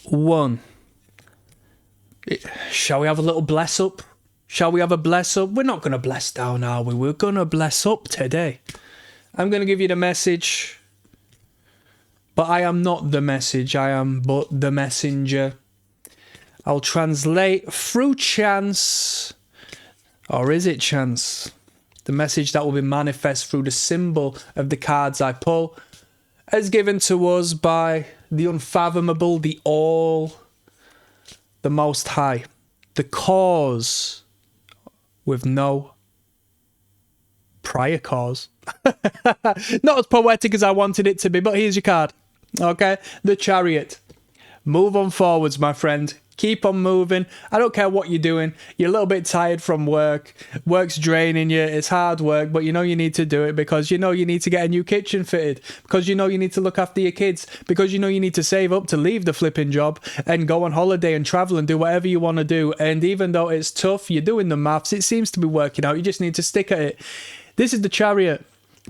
1. Shall we have a little bless up? Shall we have a bless up? We're not going to bless down, are we? We're going to bless up today. I'm going to give you the message. But I am not the message. I am but the messenger. I'll translate through chance. Or is it chance? The message that will be manifest through the symbol of the cards I pull, as given to us by the unfathomable, the all, the Most High, the cause with no prior cause. Not as poetic as I wanted it to be, but here's your card. Okay, the Chariot. Move on forwards, my friend. Keep on moving. I don't care what you're doing. You're a little bit tired from work. Work's draining you. It's hard work, but you know you need to do it because you know you need to get a new kitchen fitted, because you know you need to look after your kids, because you know you need to save up to leave the flipping job and go on holiday and travel and do whatever you want to do. And even though it's tough, you're doing the maths. It seems to be working out. You just need to stick at it. This is the Chariot.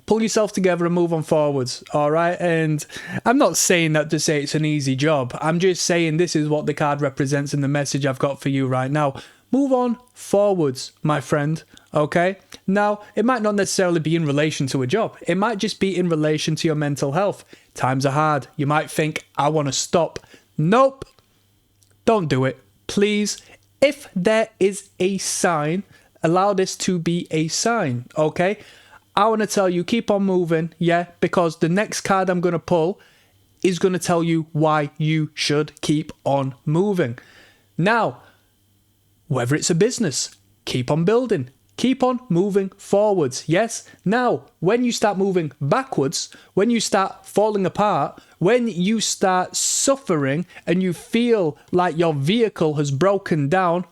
Pull yourself together and move on forwards, all right? And I'm not saying that to say it's an easy job. I'm just saying this is what the card represents and the message I've got for you right now. Move on forwards, my friend, okay? Now, it might not necessarily be in relation to a job. It might just be in relation to your mental health. Times are hard. You might think, I want to stop. Nope. Don't do it. Please, if there is a sign, allow this to be a sign, okay? I want to tell you, keep on moving, yeah, because the next card I'm going to pull is going to tell you why you should keep on moving. Now, whether it's a business, keep on building, keep on moving forwards, yes? Now, when you start moving backwards, when you start falling apart, when you start suffering and you feel like your vehicle has broken down,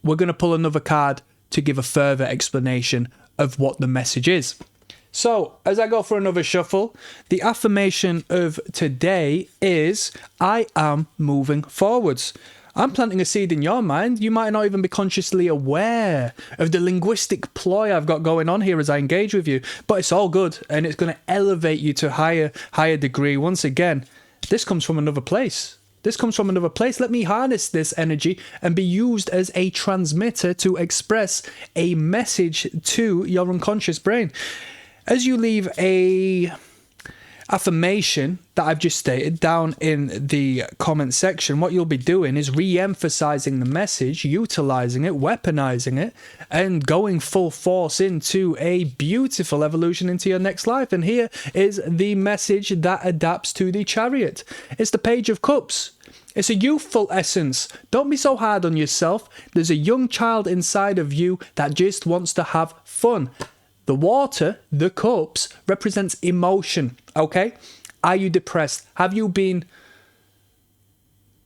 we're going to pull another card to give a further explanation of what the message is. So, as I go for another shuffle, the affirmation of today is, I am moving forwards. I'm planting a seed in your mind. You might not even be consciously aware of the linguistic ploy I've got going on here as I engage with you, but it's all good, and it's going to elevate you to a higher degree. Once again, this comes from another place. This comes from another place. Let me harness this energy and be used as a transmitter to express a message to your unconscious brain. As you leave a affirmation that I've just stated down in the comment section, what you'll be doing is re-emphasizing the message, utilizing it, weaponizing it, and going full force into a beautiful evolution into your next life. And here is the message that adapts to the Chariot. It's the Page of Cups. It's a youthful essence. Don't be so hard on yourself. There's a young child inside of you that just wants to have fun. The water, the cups, represents emotion, okay? Are you depressed? Have you been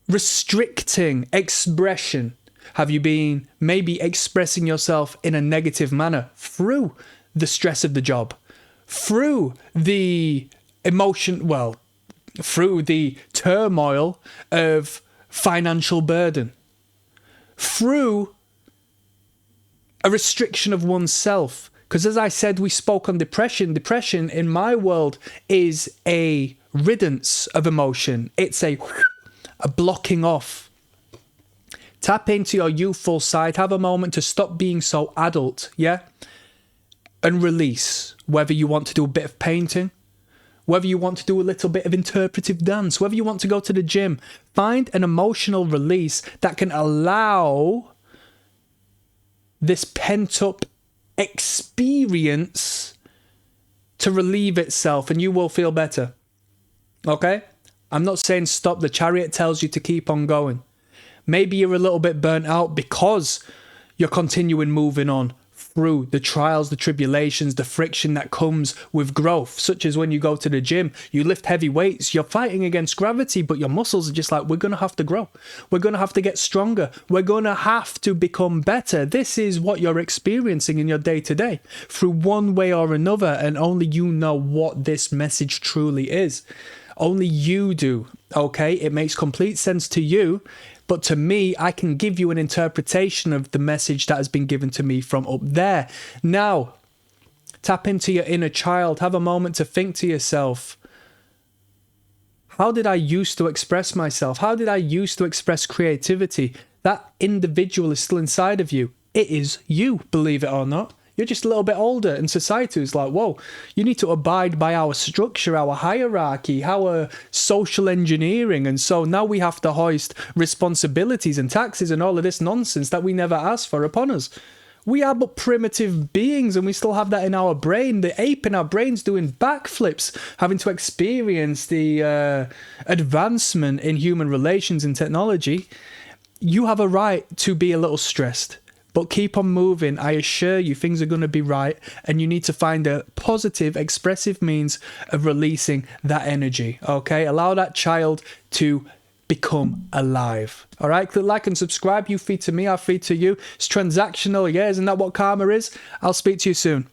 restricting expression? Have you been maybe expressing yourself in a negative manner through the stress of the job, through the emotion, through the turmoil of financial burden, through a restriction of oneself? Because as I said, we spoke on depression. Depression in my world is a riddance of emotion. It's a blocking off. Tap into your youthful side. Have a moment to stop being so adult, yeah? And release. Whether you want to do a bit of painting, whether you want to do a little bit of interpretive dance, whether you want to go to the gym, find an emotional release that can allow this pent-up experience to relieve itself, and you will feel better. Okay? I'm not saying stop. The Chariot tells you to keep on going. Maybe you're a little bit burnt out because you're continuing moving on through the trials, the tribulations, the friction that comes with growth, such as when you go to the gym, you lift heavy weights, you're fighting against gravity, but your muscles are just like, we're going to have to grow. We're going to have to get stronger. We're going to have to become better. This is what you're experiencing in your day-to-day through one way or another, and only you know what this message truly is. Only you do, okay? It makes complete sense to you. But to me, I can give you an interpretation of the message that has been given to me from up there. Now, tap into your inner child. Have a moment to think to yourself, How did I used to express myself? How did I used to express creativity? That individual is still inside of you. It is you, believe it or not. You're just a little bit older, and society is like, whoa, you need to abide by our structure, our hierarchy, our social engineering. And so now we have to hoist responsibilities and taxes and all of this nonsense that we never asked for upon us. We are but primitive beings, and we still have that in our brain. The ape in our brain's doing backflips, having to experience the advancement in human relations and technology. You have a right to be a little stressed. But keep on moving. I assure you things are going to be right, and you need to find a positive, expressive means of releasing that energy, okay? Allow that child to become alive, all right? Click like and subscribe. You feed to me, I feed to you. It's transactional, yeah? Isn't that what karma is? I'll speak to you soon.